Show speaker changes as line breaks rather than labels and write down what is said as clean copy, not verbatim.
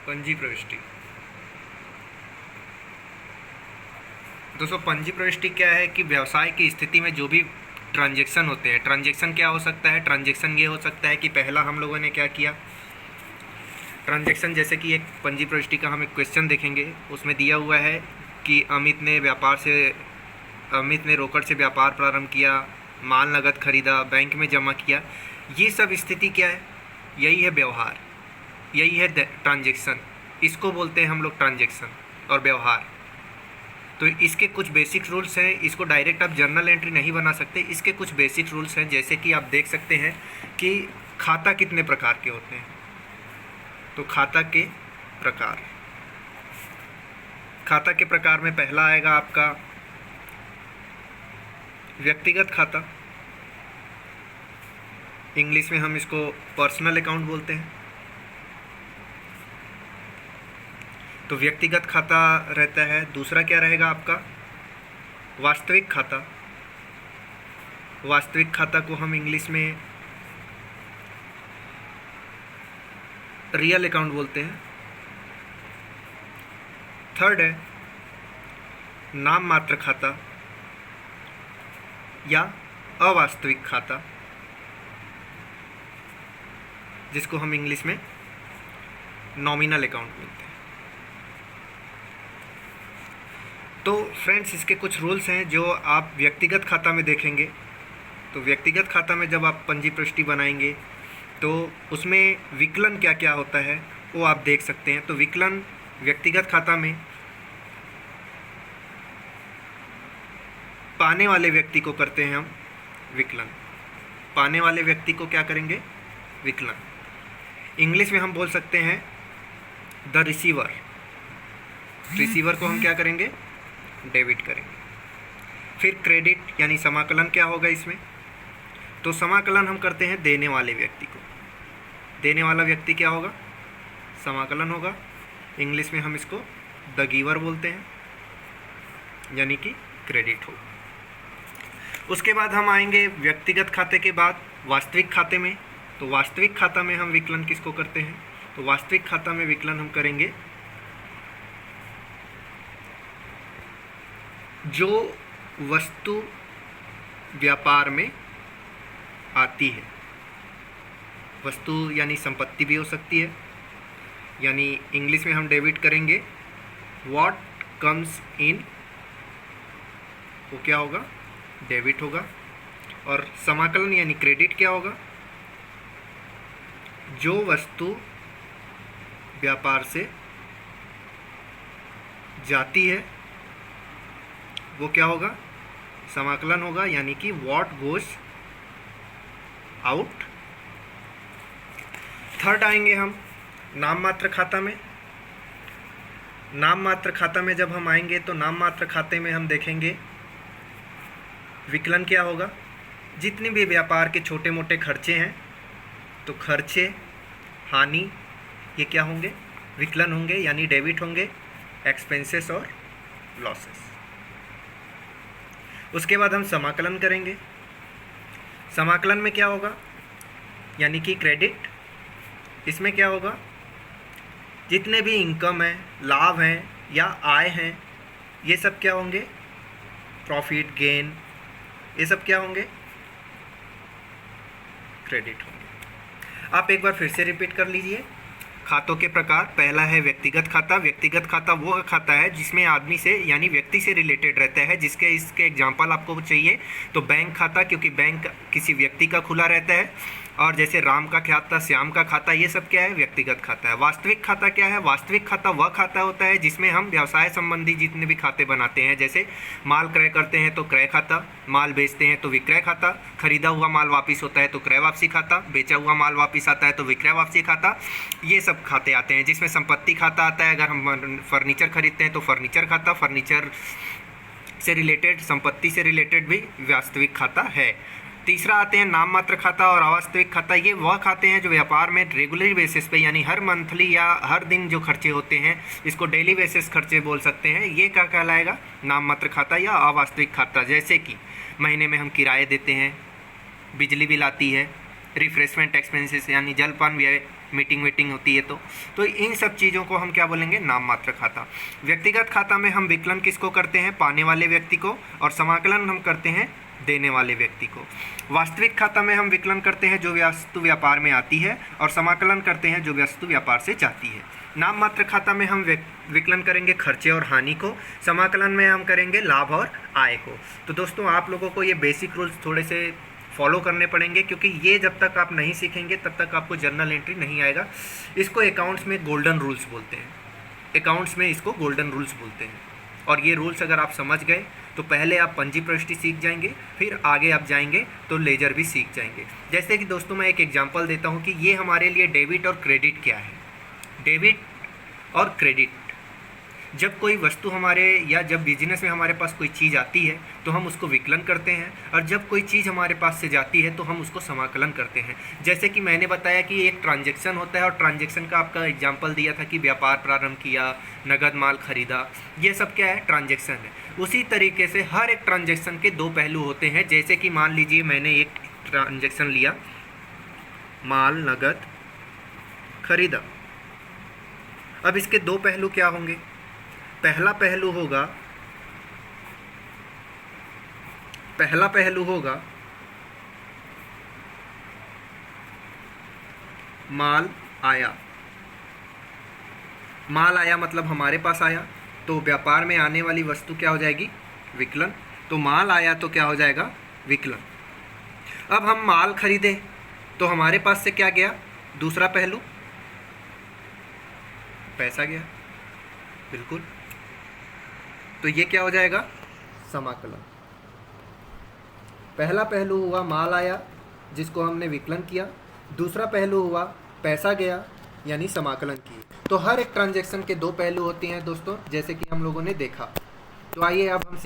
पंजी प्रविष्टि। दोस्तों पंजी प्रविष्टि क्या है कि व्यवसाय की स्थिति में जो भी ट्रांजैक्शन होते हैं, ट्रांजैक्शन क्या हो सकता है, ट्रांजैक्शन ये हो सकता है कि पहला हम लोगों ने क्या किया, ट्रांजैक्शन जैसे कि एक पंजी प्रविष्टि का हम एक क्वेश्चन देखेंगे, उसमें दिया हुआ है कि अमित ने रोकड़ से व्यापार प्रारंभ किया, माल नगद खरीदा, बैंक में जमा किया। ये सब स्थिति क्या है, यही है व्यवहार, यही है ट्रांजैक्शन। इसको बोलते हैं हम लोग ट्रांजैक्शन और व्यवहार। तो इसके कुछ बेसिक रूल्स हैं, इसको डायरेक्ट आप जर्नल एंट्री नहीं बना सकते। इसके कुछ बेसिक रूल्स हैं, जैसे कि आप देख सकते हैं कि खाता कितने प्रकार के होते हैं। तो खाता के प्रकार में पहला आएगा आपका व्यक्तिगत खाता। इंग्लिश में हम इसको पर्सनल अकाउंट बोलते हैं। तो व्यक्तिगत खाता रहता है। दूसरा क्या रहेगा आपका वास्तविक खाता। वास्तविक खाता को हम इंग्लिश में रियल अकाउंट बोलते हैं। थर्ड है नाम मात्र खाता या अवास्तविक खाता, जिसको हम इंग्लिश में नॉमिनल अकाउंट बोलते हैं। तो फ्रेंड्स इसके कुछ रूल्स हैं जो आप व्यक्तिगत खाता में देखेंगे। तो व्यक्तिगत खाता में जब आप पंजी प्रविष्टि बनाएंगे तो उसमें विकलन क्या क्या होता है वो आप देख सकते हैं। तो विकलन व्यक्तिगत खाता में पाने वाले व्यक्ति को करते हैं हम विकलन। पाने वाले व्यक्ति को क्या करेंगे, विकलन। इंग्लिश में हम बोल सकते हैं द रिसीवर। रिसीवर को हम क्या करेंगे, डेबिट करेंगे। फिर क्रेडिट यानी समाकलन क्या होगा इसमें, तो समाकलन हम करते हैं देने वाले व्यक्ति को। देने वाला व्यक्ति क्या होगा, समाकलन होगा। इंग्लिश में हम इसको द गिवर बोलते हैं, यानी कि क्रेडिट होगा। उसके बाद हम आएंगे व्यक्तिगत खाते के बाद वास्तविक खाते में। तो वास्तविक खाता में हम विकलन किसको करते हैं, तो वास्तविक खाता में विकलन हम करेंगे जो वस्तु व्यापार में आती है। वस्तु यानी संपत्ति भी हो सकती है, यानी इंग्लिश में हम डेबिट करेंगे व्हाट कम्स इन, वो क्या होगा, डेबिट होगा। और समाकलन यानी क्रेडिट क्या होगा, जो वस्तु व्यापार से जाती है वो क्या होगा, समाकलन होगा, यानी कि व्हाट गोज आउट। थर्ड आएंगे हम नाम मात्र खाता में। नाम मात्र खाता में जब हम आएंगे तो नाम मात्र खाते में हम देखेंगे विकलन क्या होगा, जितने भी व्यापार के छोटे मोटे खर्चे हैं, तो खर्चे, हानि, ये क्या होंगे, विकलन होंगे, यानी डेबिट होंगे। एक्सपेंसेस और लॉसेस। उसके बाद हम समाकलन करेंगे। समाकलन में क्या होगा, यानी कि क्रेडिट। इसमें क्या होगा, जितने भी इनकम हैं, लाभ हैं या आय हैं, ये सब क्या होंगे, प्रॉफिट, गेन, ये सब क्या होंगे, क्रेडिट होंगे। आप एक बार फिर से रिपीट कर लीजिए। खातों के प्रकार, पहला है व्यक्तिगत खाता। व्यक्तिगत खाता वो खाता है जिसमें आदमी से यानी व्यक्ति से रिलेटेड रहता है, जिसके इसके एग्जांपल आपको चाहिए तो बैंक खाता, क्योंकि बैंक किसी व्यक्ति का खुला रहता है। और जैसे राम का खाता, श्याम का खाता, ये सब क्या है, व्यक्तिगत खाता है। वास्तविक खाता क्या है, वास्तविक खाता वह खाता होता है जिसमें हम व्यवसाय संबंधी जितने भी खाते बनाते हैं, जैसे माल क्रय करते हैं तो क्रय खाता, माल बेचते हैं तो विक्रय खाता, खरीदा हुआ माल वापस होता है तो क्रय वापसी खाता, बेचा हुआ माल वापस आता है तो विक्रय वापसी खाता। ये सब खाते आते हैं। जिसमें संपत्ति खाता आता है, अगर हम फर्नीचर खरीदते हैं तो फर्नीचर खाता, फर्नीचर से रिलेटेड, संपत्ति से रिलेटेड भी वास्तविक खाता है। तीसरा आते हैं नाम मात्र खाता और अवास्तविक खाता। ये वह खाते हैं जो व्यापार में रेगुलर बेसिस पे, यानी हर मंथली या हर दिन जो खर्चे होते हैं, इसको डेली बेसिस खर्चे बोल सकते हैं। ये क्या कहलाएगा, नाम मात्र खाता या अवास्तविक खाता। जैसे कि महीने में हम किराए देते हैं, बिजली बिल आती है, रिफ्रेशमेंट एक्सपेंसेस यानी जलपान व्यय मीटिंग वीटिंग होती है तो इन सब चीज़ों को हम क्या बोलेंगे, नाम मात्र खाता। व्यक्तिगत खाता में हम विकलन किसको करते हैं, पाने वाले व्यक्ति को, और समाकलन हम करते हैं देने वाले व्यक्ति को। वास्तविक खाता में हम विकलन करते हैं जो वस्तु व्यापार में आती है, और समाकलन करते हैं जो वस्तु व्यापार से जाती है। नाम मात्र खाता में हम विकलन करेंगे खर्चे और हानि को, समाकलन में हम करेंगे लाभ और आय को। तो दोस्तों आप लोगों को ये बेसिक रूल्स थोड़े से फॉलो करने पड़ेंगे, क्योंकि ये जब तक आप नहीं सीखेंगे तब तक आपको जर्नल एंट्री नहीं आएगा। इसको अकाउंट्स में गोल्डन रूल्स बोलते हैं, अकाउंट्स में इसको गोल्डन रूल्स बोलते हैं। और ये रूल्स अगर आप समझ गए तो पहले आप पंजी प्रविष्टि सीख जाएंगे, फिर आगे आप जाएंगे तो लेजर भी सीख जाएंगे। जैसे कि दोस्तों मैं एक एग्जांपल देता हूँ कि ये हमारे लिए डेबिट और क्रेडिट क्या है। डेबिट और क्रेडिट, जब कोई वस्तु हमारे या जब बिजनेस में हमारे पास कोई चीज़ आती है तो हम उसको विकलन करते हैं, और जब कोई चीज़ हमारे पास से जाती है तो हम उसको समाकलन करते हैं। जैसे कि मैंने बताया कि एक ट्रांजैक्शन होता है, और ट्रांजैक्शन का आपका एग्जांपल दिया था कि व्यापार प्रारंभ किया, नगद माल खरीदा, ये सब क्या है, ट्रांजैक्शन है। उसी तरीके से हर एक ट्रांजैक्शन के दो पहलू होते हैं। जैसे कि मान लीजिए मैंने एक ट्रांजैक्शन लिया, माल नगद खरीदा। अब इसके दो पहलू क्या होंगे, पहला पहलू होगा माल आया। माल आया मतलब हमारे पास आया, तो व्यापार में आने वाली वस्तु क्या हो जाएगी, विकलन। तो माल आया तो क्या हो जाएगा, विकलन। अब हम माल खरीदे तो हमारे पास से क्या गया, दूसरा पहलू, पैसा गया, बिल्कुल। तो ये क्या हो जाएगा, समाकलन। पहला पहलू हुआ माल आया जिसको हमने विकलन किया, दूसरा पहलू हुआ पैसा गया यानी समाकलन किए। तो हर एक ट्रांजैक्शन के दो पहलू होते हैं दोस्तों, जैसे कि हम लोगों ने देखा। तो आइए अब हम